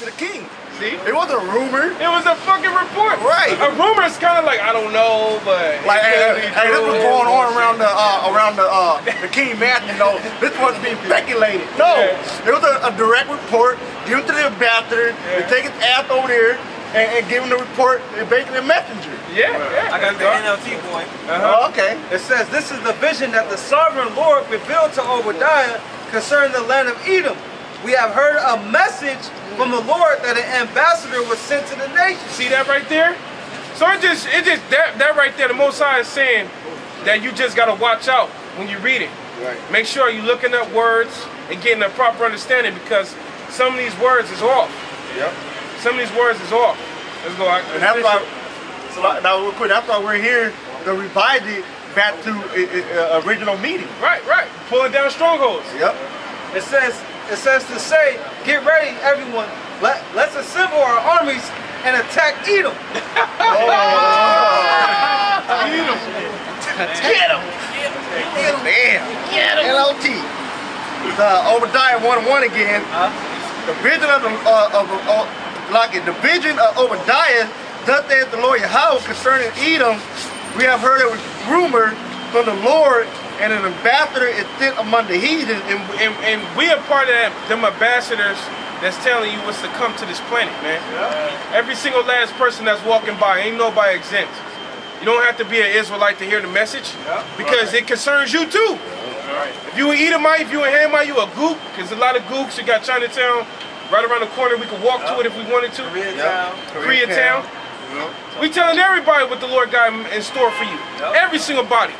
to the king. See? It wasn't a rumor. It was a fucking report. Right. A rumor is kind of like, I don't know, but like, hey, this was going on around the king mansion. You know, this wasn't being speculated. No, it was a direct report given to the ambassador. They take his ass over there and give him the report. They're basically a messenger. Yeah. I got the NLT boy. Okay. It says, this is the vision that the sovereign Lord revealed to Obadiah concerning the land of Edom. We have heard a message from the Lord that an ambassador was sent to the nation. See that right there? So that right there, the Most High is saying that you just gotta watch out when you read it. Right. Make sure you're looking up words and getting a proper understanding, because some of these words is off. Yep. Some of these words is off. Let's go. And that's why. So now, real quick, that's why we're here to revise it back to original meeting. Right. Pulling down strongholds. Yep. It says to say, get ready, everyone. Let's assemble our armies and attack Edom. Edom. Get him! Damn! LOT. Obadiah 1:1 again. The vision of the vision of Obadiah, thus saith the Lord Yahawah concerning Edom. We have heard a rumor from the Lord, and an ambassador is sent among the heathen. And we are part of them ambassadors that's telling you what's to come to this planet, man. Every single last person that's walking by, ain't nobody exempt. You don't have to be an Israelite to hear the message, because it concerns you too. If you an Edomite, if you a Hamite, you a gook, because a lot of gooks. You got Chinatown right around the corner. We could walk to it if we wanted to. Koreatown. We telling everybody what the Lord got in store for you. Every single body.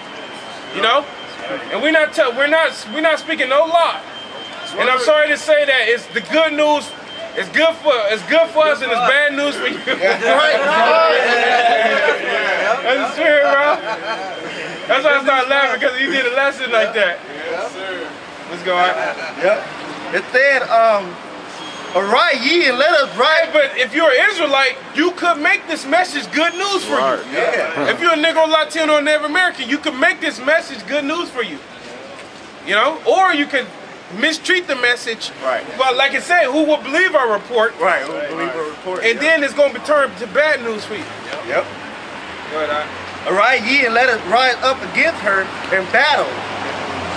You know? And we're not speaking no lie. And I'm sorry to say that it's the good news. It's good for us, and it's bad news for you. That's true, bro. That's why I started laughing, because you did a lesson like that. Yes, sir. Let's go on. Yep. It said, arise ye and let us ride. But if you're an Israelite, you could make this message good news for you. Yeah. If you're a Negro, Latino, or Native American, you could make this message good news for you. You know? Or you could mistreat the message. Right. But like I said, who will believe our report? Right. Who will believe our report? And then it's going to be turned to bad news for you. Yep. Go ahead, arise ye and let us rise up against her in battle.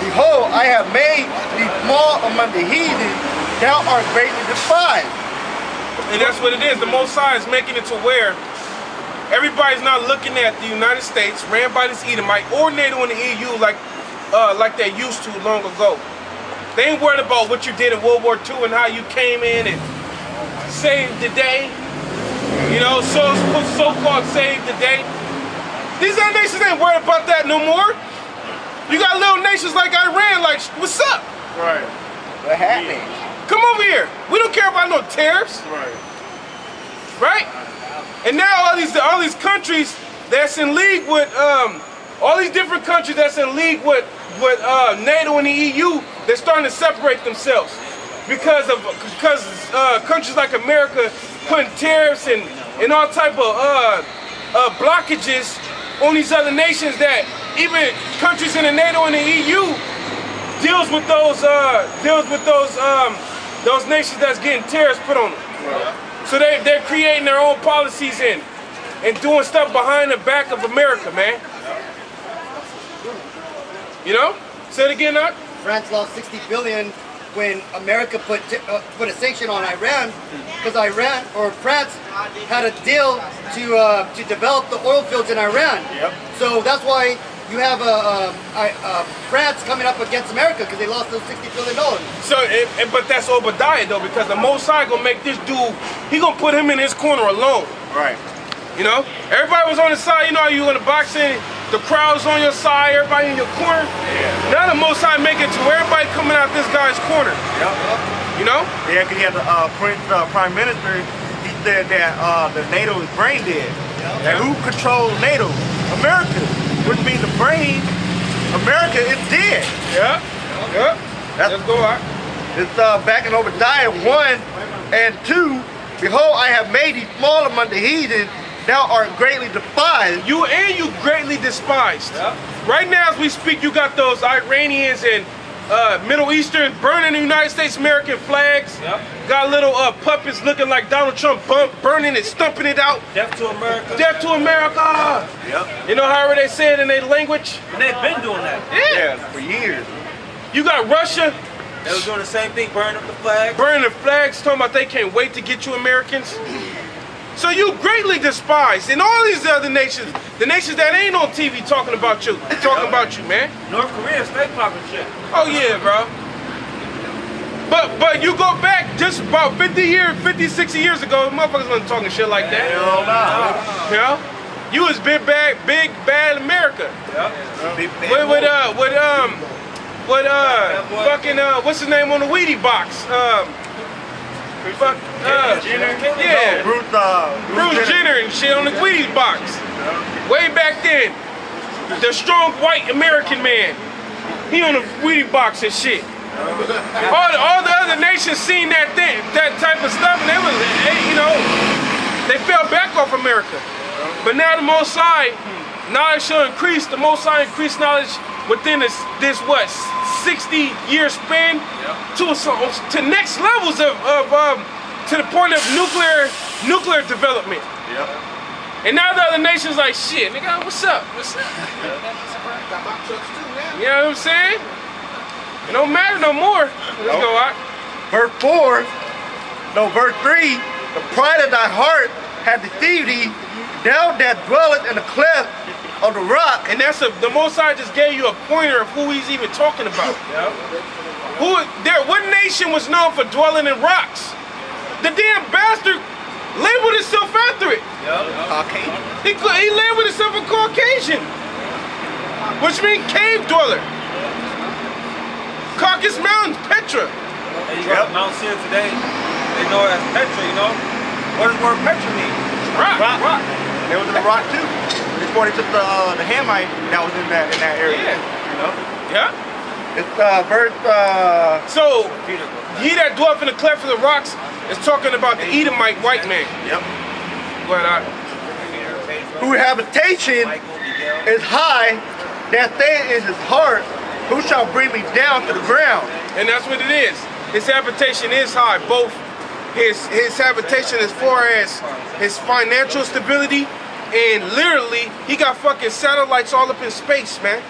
Behold, I have made thee small among the heathen, thou art greatly despised. And that's what it is. The Most High is making it to where everybody's not looking at the United States ran by this Edomite or NATO in the EU like they used to long ago. They ain't worried about what you did in World War II and how you came in and saved the day. You know, so-called saved the day. These other nations ain't worried about that no more. You got little nations like Iran, like, what's up? Right. What happened? Come over here. We don't care about no tariffs. Right. Right? And now all these countries that's in league with all these different countries that's in league with NATO and the EU, they're starting to separate themselves because countries like America putting tariffs and all type of blockages on these other nations, that even countries in the NATO and the EU deals with those nations that's getting tariffs put on them. Right. So they're creating their own policies and doing stuff behind the back of America, man. You know? Say it again, Doc. France lost 60 billion when America put a sanction on Iran, because France had a deal to develop the oil fields in Iran. Yep. So that's why you have France coming up against America, because they lost those $60 billion. So, but that's Obadiah though, because the Most High gonna make this dude, he gonna put him in his corner alone. Right. You know, everybody was on the side. You know, you in the boxing, the crowd's on your side, everybody in your corner. Yeah. Now the Most High make it to where everybody coming out this guy's corner. Yep. You know? Yeah, because he had the Prime Minister. He said that the NATO is brain dead. Yep. And who controls NATO? America. Which means the brain, America is dead. Yeah. Yep. Let's go out. It's back in Obadiah 1 and 2. Behold, I have made thee small among the heathen, thou art greatly despised. You greatly despised. Yep. Right now as we speak, you got those Iranians and Middle Eastern burning the United States American flags. Yep. Got little puppets looking like Donald Trump, burning it, stumping it out. Death to America. Death to America. Yep. You know however they say it in their language? And they've been doing that. Yeah. Yeah, for years. You got Russia. They was doing the same thing, burning up the flag. Burning the flags, talking about they can't wait to get you Americans. So you greatly despised, and all these other nations, the nations that ain't on TV talking about you, man. North Korea stay popping shit. Oh yeah, bro. But you go back just about 50 years, 50, 60 years ago, motherfuckers wasn't talking shit like that. Hell no. You know? You was big bad America. Yep. Big bad What's his name on the Wheatie box? Jenner. Yeah. Bruce Jenner and shit on the Wheaties box. Way back then. The strong white American man. He on the Wheatie box and shit. All the other nations seen that type of stuff, and they was, you know, they fell back off America. But now the Most High, knowledge shall increase. The Most High increased knowledge within this what 60-year span to next levels of to the point of nuclear development. Yep. And now the other nations like shit, nigga, what's up? What's up? You know what I'm saying? It don't matter no more. Let's go out. Verse 3, the pride of thy heart hath deceived thee, thou that dwelleth in the cleft of the rock. And that's the Most High just gave you a pointer of who he's even talking about. What nation was known for dwelling in rocks? The damn bastard labeled himself after it. Caucasian. He labeled himself a Caucasian, which means cave dweller. Caucasus Mountains, Petra. And you got Mount Seir today. They know it as Petra, you know? What does the word Petra mean? Rock. They was in the rock too. Before they took the Hamite that was in that area. Yeah. You know? Yeah. It's verse So he that dwelleth in the cleft of the rocks is talking about the Edomite white man. Yep. Whose habitation is high, that thing is his heart. Who shall bring me down to the ground? And that's what it is. His habitation is high. Both his habitation as far as his financial stability, and literally he got fucking satellites all up in space, man.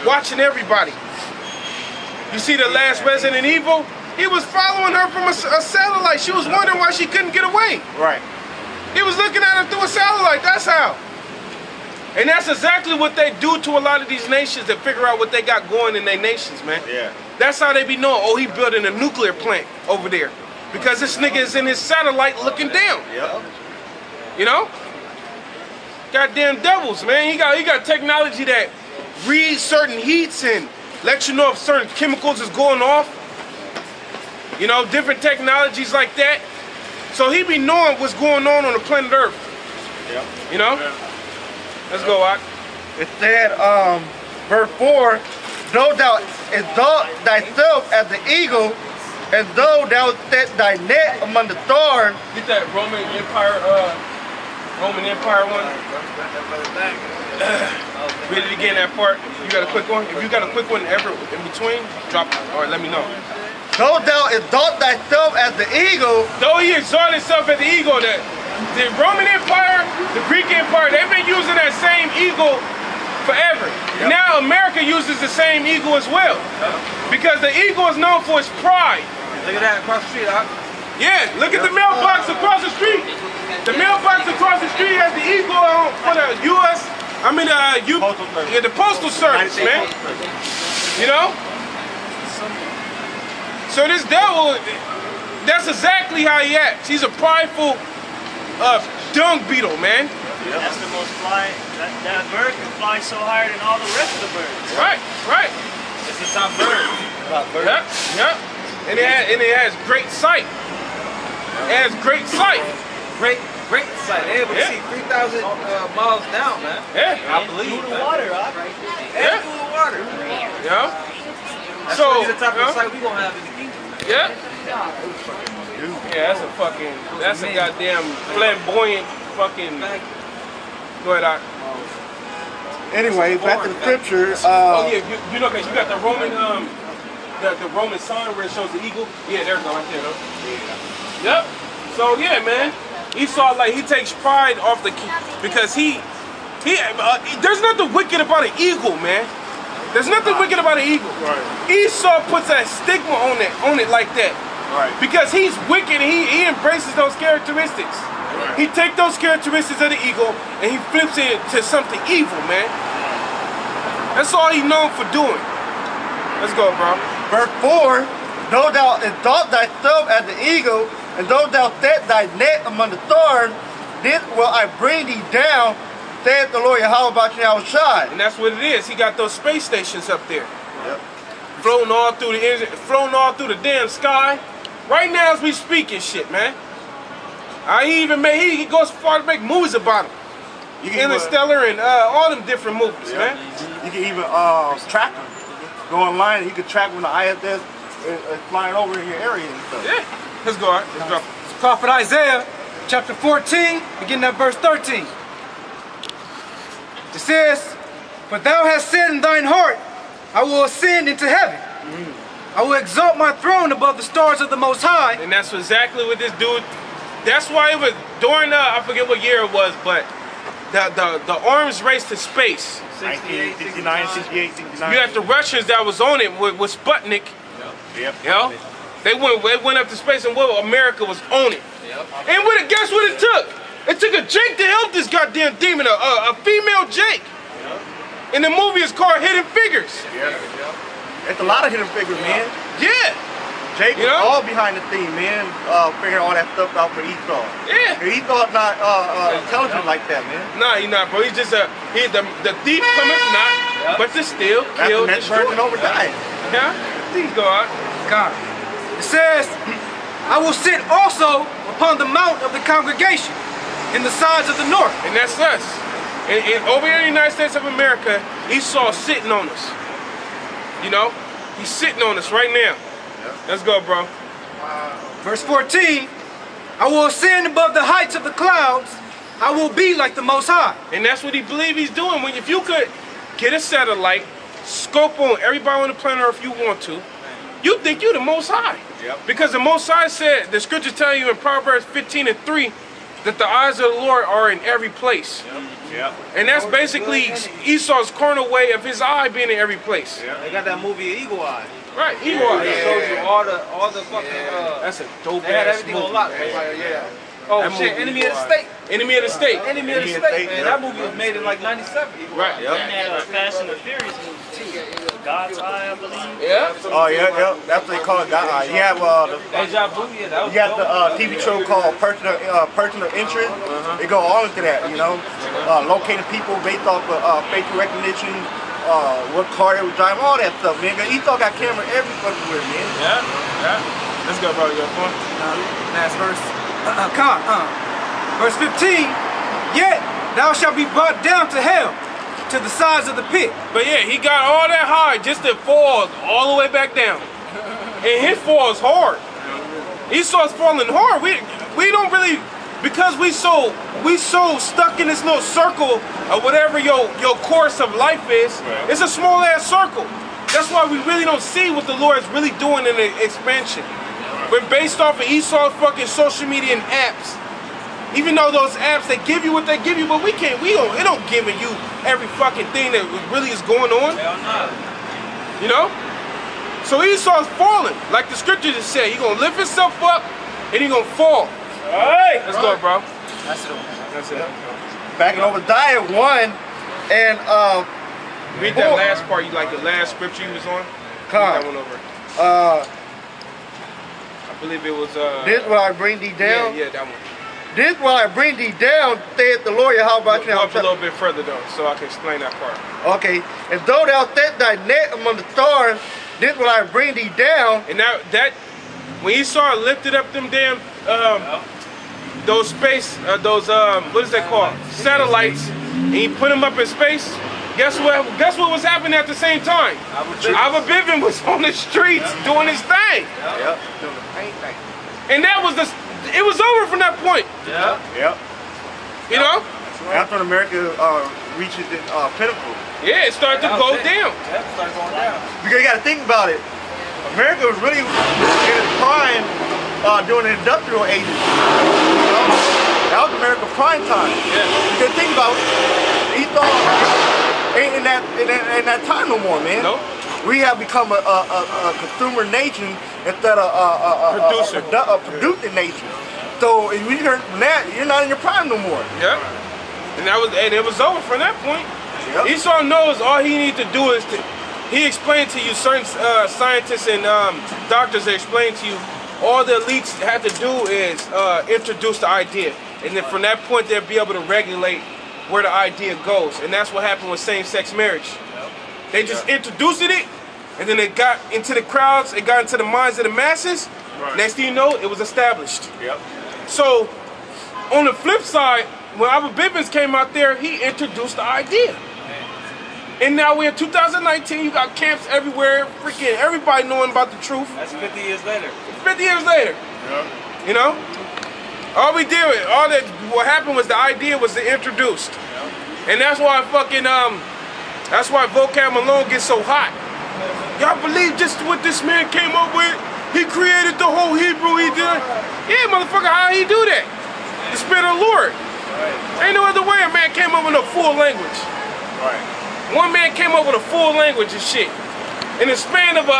Watching everybody. You see the last Resident Evil? He was following her from a satellite. She was wondering why she couldn't get away. Right. He was looking at her through a satellite. That's how. And that's exactly what they do to a lot of these nations to figure out what they got going in their nations, man. Yeah. That's how they be knowing, oh, he building a nuclear plant over there. Because this nigga is in his satellite looking down. Yep. You know? Goddamn devils, man. He got technology that reads certain heats and lets you know if certain chemicals is going off. You know, different technologies like that. So he be knowing what's going on the planet Earth. Yep. You know? Yeah. Let's go, Ak. It said, verse 4, though thou exalt thyself as the eagle, as though thou set thy net among the stars. Get that Roman Empire one. Read it again, that part. You got a quick one? If you got a quick one ever in between, drop it. All right, let me know. Though thou exalt thyself as the eagle. Though he exalted himself as the eagle, the Roman Empire, the Greek Empire, they've been using that same eagle forever. Yep. Now America uses the same eagle as well. Because the eagle is known for its pride. Look at that across the street, Doc. Yeah, look at the mailbox across the street. The mailbox across the street has the eagle for the the Postal Service, man. You know? So this devil, that's exactly how he acts. He's a prideful dung beetle, man. Yep. That's the most flying. That bird can fly so higher than all the rest of the birds. Right. It's the top bird. Yep. And it has great sight. It has great sight. Great sight. They're able to see 3,000 miles down, man. Yeah. I believe. Through the water, right? And through the water. Yeah. That's So the type of sight we gonna have in the kingdom. Yeah. Yeah, that's a goddamn flamboyant fucking. Go ahead, Doc. Anyway, back to the scripture. Oh yeah, you know, cause you got the Roman the Roman sign where it shows the eagle. Yeah, there's one right there, though. Yep. So yeah, man, Esau, like, he takes pride off the because there's nothing wicked about an eagle, man. There's nothing wicked about an eagle. Right. Esau puts that stigma on it like that. Right. Because he's wicked and he embraces those characteristics. Right. He takes those characteristics of the eagle and he flips it to something evil, man. That's all he's known for doing. Let's go, bro. Verse 4, though thou exalt thyself as the eagle, and though thou set thy net among the thorns, this will I bring thee down, saith the Lord Yahawah about YAHAWASHI. And that's what it is. He got those space stations up there. Yep. Floating all through the damn sky. Right now as we speak and shit, man. He goes so far to make movies about him. You can Interstellar and all them different movies, man. You can even track them. Go online and you can track when the ISS is flying over in your area and stuff. Yeah. Let's go, all right. Let's drop it. It's Prophet Isaiah, chapter 14, beginning at verse 13. It says, "For thou hast said in thine heart, I will ascend into heaven. I will exalt my throne above the stars of the Most High." And that's exactly what this dude, that's why it was during, I forget what year it was, but the arms race to space. 1969, 68, 69. You had the Russians that was on it with Sputnik. Yep. You know? They went up to space and America was on it. Yep. And guess what it took? It took a Jake to help this goddamn demon, a female Jake. Yep. And the movie is called Hidden Figures. Yeah. It's a lot of hidden figures, man. Yeah. Jake was all behind the theme, man, figuring all that stuff out for Esau. Yeah. And Esau's not intelligent like that, man. Nah, he's not, bro. He's just the thief cometh not, but to steal, kill, That's the next destroy. version Obadiah. Yeah? Please go out. God. It says, "I will sit also upon the mount of the congregation in the sides of the north." And that's us. Over here in the United States of America, Esau's sitting on us. You know? He's sitting on us right now. Let's go, bro. Verse 14, "I will ascend above the heights of the clouds. I will be like the Most High." And that's what he believes he's doing. If you could get a satellite, scope on everybody on the planet Earth you want to, you think you're the Most High. Yep. Because the Most High said, the scripture tell you in Proverbs 15:3, that the eyes of the Lord are in every place. Yep. And that's basically Esau's carnal way of his eye being in every place. They got that movie Eagle Eye. Right, Eagle Eye. It shows you all the fucking That's a dope they had ass everything movie. on lock. Yeah. Oh That shit, movie Enemy of the was- State. Enemy of the State. Enemy of the State, man. That movie was made in like 97. Right. And Fast and the Furious movie too. God's Eye, I believe. Yeah. Oh, yeah. That's what they call it. You have Deja Vu, yeah, that was you got the TV show called Person of Interest. They go all into that, you know, locating people based off of facial recognition, what car they were driving, all that stuff, man. Esau got camera every fucking where, man. Yeah. Let's go, bro. You got fun? last verse. Verse 15, "Yet thou shalt be brought down to hell, to the sides of the pit." But yeah, he got all that high just to fall all the way back down. And his fall is hard. Esau's falling hard. We don't really, because we so stuck in this little circle of whatever your course of life is. Right. It's a small ass circle. That's why we really don't see what the Lord is really doing in the expansion. We're based off of Esau's fucking social media and apps. Even though those apps, they give you what they give you, but it don't give you every fucking thing that really is going on. Hell no. You know? So Esau's falling. Like the scripture just said, he's gonna lift himself up and he's gonna fall. Alright, let's go, bro. That's it. Back in Obadiah 1, and read that last part, you like the last scripture you was on? Read that one over. I believe it was this will I bring thee down. Yeah, that one. This will I bring thee down, saith the Lord Yahawah. Go up a little bit further though, so I can explain that part. Okay, and though thou set thy net among the stars, this will I bring thee down. And that when Esau lifted up them damn those space what is that called? Satellites, and he put them up in space. Guess what was happening at the same time? Abba Bivin was on the streets doing his thing. Yep. And that was it was over from that point. Yep. You know? After America reaches its pinnacle. Yeah, it started to go down. Yep, started going down. Because you got to think about it. America was really in its prime during the industrial ages. That was America's prime time. Yeah. You can think about it. Esau ain't in that time no more, man. Nope. We have become a consumer nation instead of a producing nation. So if you learn from that, you're not in your prime no more. Yep. And it was over from that point. Yep. Esau knows all he needs to do is he explained to you, certain scientists and doctors, they explained to you, all the elites have to do is introduce the idea. And then from that point, they'll be able to regulate where the idea goes. And that's what happened with same-sex marriage. They just introduced it, and then it got into the crowds, it got into the minds of the masses. Right. Next thing you know, it was established. Yep. So, on the flip side, when Albert Bivens came out there, he introduced the idea. And now we're in 2019, you got camps everywhere, freaking everybody knowing about the truth. That's 50 years later. 50 years later. Yep. You know? What happened was the idea was introduced. Yep. And that's why that's why Vocab Malone gets so hot. Y'all believe just what this man came up with? He created the whole Hebrew, he did. Yeah, motherfucker, how he do that? The Spirit of the Lord. Right. Ain't no other way a man came up with a full language. Right. One man came up with a full language and shit. In the span of 50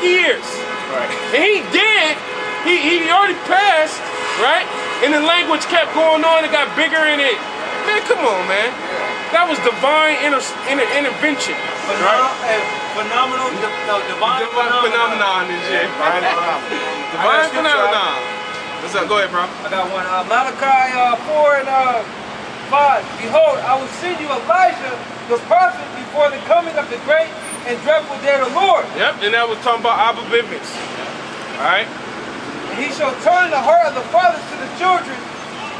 years. Right. And he did. He already passed, right? And the language kept going on, it got bigger in it. Man, come on, man. That was divine intervention. Phenomenal, divine phenomenon and shit. Divine phenomenon. What's up? Go ahead, bro. I got one. Malachi 4 and 5. Behold, I will send you Elijah, the prophet, before the coming of the great and dreadful day of the Lord. Yep, and that was talking about Abba Bivens. Alright? And he shall turn the heart of the fathers to the children,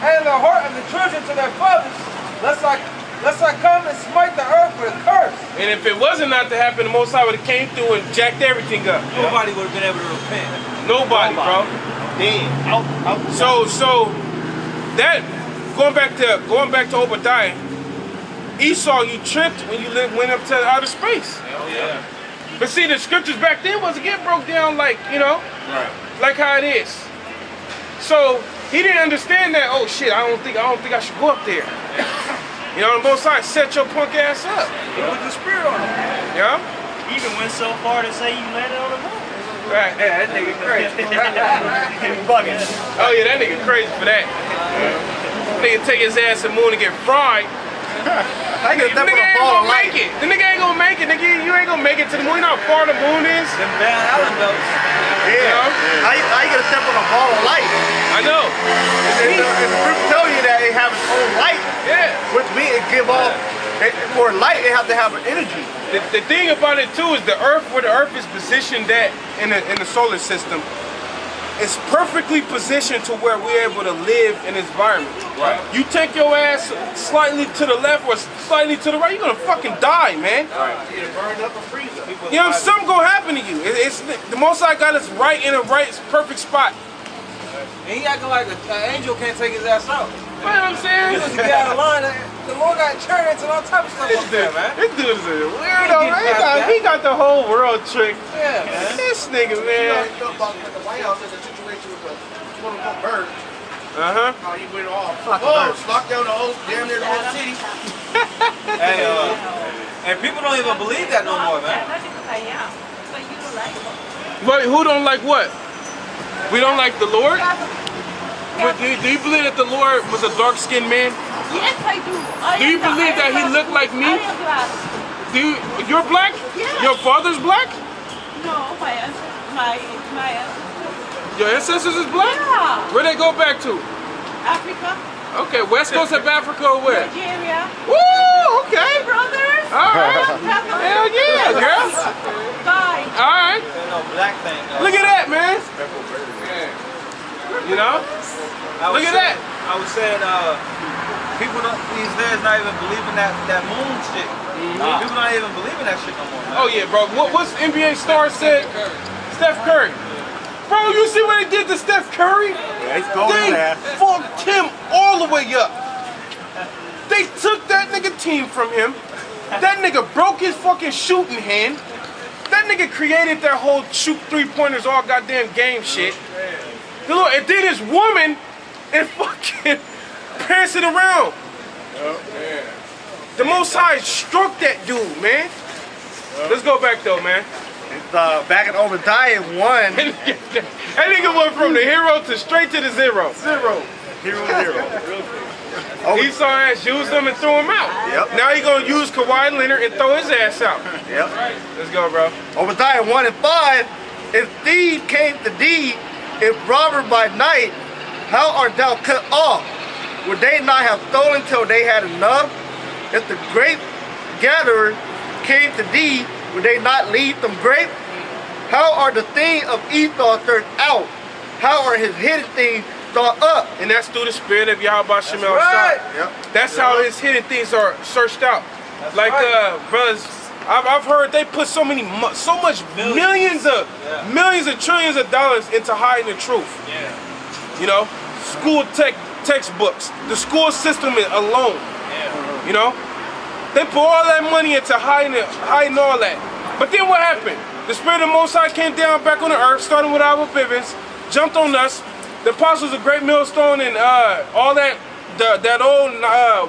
and the heart of the children to their fathers, lest I come and smite the earth with a curse. And if it wasn't not to happen, the Most High would have came through and jacked everything up. Nobody would have been able to repent. Nobody, bro. Damn. So that going back to Obadiah, Esau, you tripped when you went up to outer space. Hell yeah. But see, the scriptures back then wasn't getting broke down like, right, like how it is. So he didn't understand that. Oh shit, I don't think I should go up there. You know, on both sides, set your punk ass up. He put the Spirit on him. Yeah. He even went so far to say you landed on the moon. Right. Yeah, that nigga crazy. Oh yeah, that nigga crazy for that. Nigga take his ass to the moon and get fried. I get The nigga ain't gonna make it. The nigga ain't gonna make it. Nigga, you ain't gonna make it to the moon. You know how far the moon is? Them Van Allen belts. Yeah. How you gonna step on a ball of light? I know. And the group tell you that it has its own light. Yeah. Which means it give off, for light it have to have an energy. The thing about it too is the Earth, where the Earth is positioned at in the solar system, is perfectly positioned to where we're able to live in this environment. Right. You take your ass slightly to the left or slightly to the right, you're gonna fucking die, man. Right. You get burned up or freeze up. You know, something gonna happen to you. It's the Most High got us right in a perfect spot. And he acting like an angel can't take his ass out. You know what I'm saying? He get out of line. The Lord got chariots and all type of stuff up there, man. This dude is a weirdo, man. He got the whole world tricked. Yeah, man. This nigga, man. You know about the White House in the situation with the quote-unquote bird. Uh-huh. How he went off. Whoa, locked down the whole, damn near the whole city. Hey, and people don't even believe that no more, man. Wait, who don't like what? We don't like the Lord? Do you believe that the Lord was a dark-skinned man? Yes, I do. Do you believe that he looked like me? I am black. You're black? Yes. Your father's black? No, my Your ancestors is black? Yeah. Where they go back to? Africa. Okay, west coast of Africa or where? Nigeria. Woo, okay. Brothers. All right. Hell yeah, girl. Bye. All right. No black thing, though. Look at that, man. You know? Look at that. I was saying, people these days not even believing that moon shit. People not even believing that shit no more, man. Oh yeah, bro. What's NBA star said? Steph Curry. Bro, you see what they did to Steph Curry? Yeah, he's going They fucked him all the way up. They took that nigga team from him. That nigga broke his fucking shooting hand. that nigga created that whole shoot 3-pointers all goddamn game shit. The Lord, and then this woman and fucking prancing around. The Most High struck that dude, man. Let's go back though, man. Back in Obadiah 1. That nigga went from the hero to straight to the zero. Hero. Esau ass used him and threw him out. Yep. Now he gonna use Kawhi Leonard and throw his ass out. Yep. Let's go, bro. Obadiah 1 and 5. If thief came to thee, if robber by night, how art thou cut off? Would they not have stolen till they had enough? If the grape gatherer came to thee, would they not leave them grape? How are the things of Esau searched out? How are his hidden things thought up? And that's through the spirit of YAHAWASHI. Right. Yep. That's how his hidden things are searched out. That's like, right. brothers, I've heard they put so much millions of trillions of dollars into hiding the truth. Yeah. You know, school textbooks, the school system alone. Yeah. You know, they put all that money into hiding all that. But then what happened? The Spirit of the Most High came down back on the earth, starting with our Bivens, jumped on us. The apostles of GREATMILLSTONE and all that old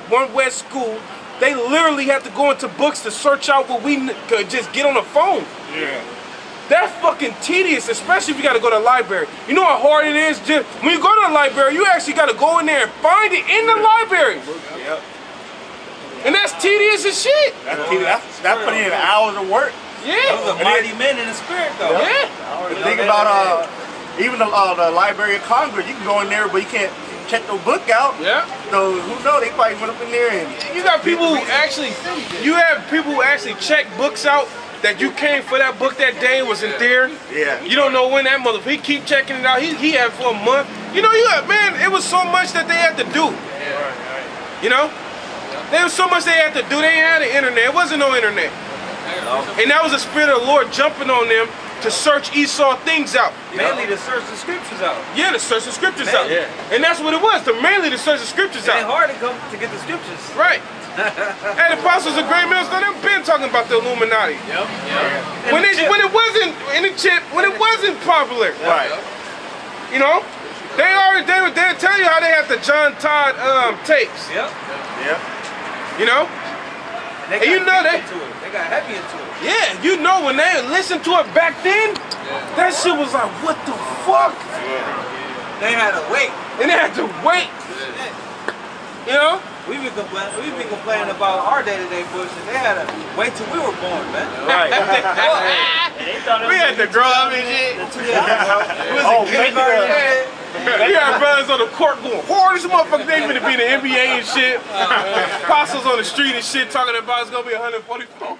One West school, they literally had to go into books to search out what we could just get on the phone. Yeah. That's fucking tedious, especially if you got to go to the library. You know how hard it is? Just when you go to the library, you actually got to go in there and find it in the library. Yep. And that's tedious as shit. That's putting in hours of work. Yeah. Those are mighty men in the spirit, though. Yeah. Think about even the Library of Congress. You can go in there, but you can't check the book out. Yeah. So who knows? They probably went up in there and You got people who actually, check books out that you came for that book that day and was in there. yeah. You don't know when that motherfucker, he keep checking it out. He had it for a month. You know, man, it was so much that they had to do. You know? There was so much they had to do. They ain't had the internet. It wasn't no internet. And that was the Spirit of the Lord jumping on them to search Esau things out. Mainly to search the scriptures out. Yeah, to search the scriptures out. Yeah. And that's what it was, mainly to search the scriptures It ain't out. hard to come to get the scriptures. Right. And the apostles of GREATMILLSTONE, they've been talking about the Illuminati. Yep. When it wasn't popular. Right. You know? They'll tell you how they have the John Todd tapes. Yep. Yep. You know? And you know they that. got into it. They got heavy into it. Yeah, you know when they listened to it back then, that shit was like, what the fuck? They had to wait. And they had to wait. You know? We been complaining about our day-to-day bullshit. They had to wait till we were born, man. Right. And they thought it We was had to grow up and shit. Oh, Kindergarten and shit. We got brothers on the court going hard as a motherfucker. They finna be in the NBA and shit. Apostles on the street and shit talking about it's gonna be 144.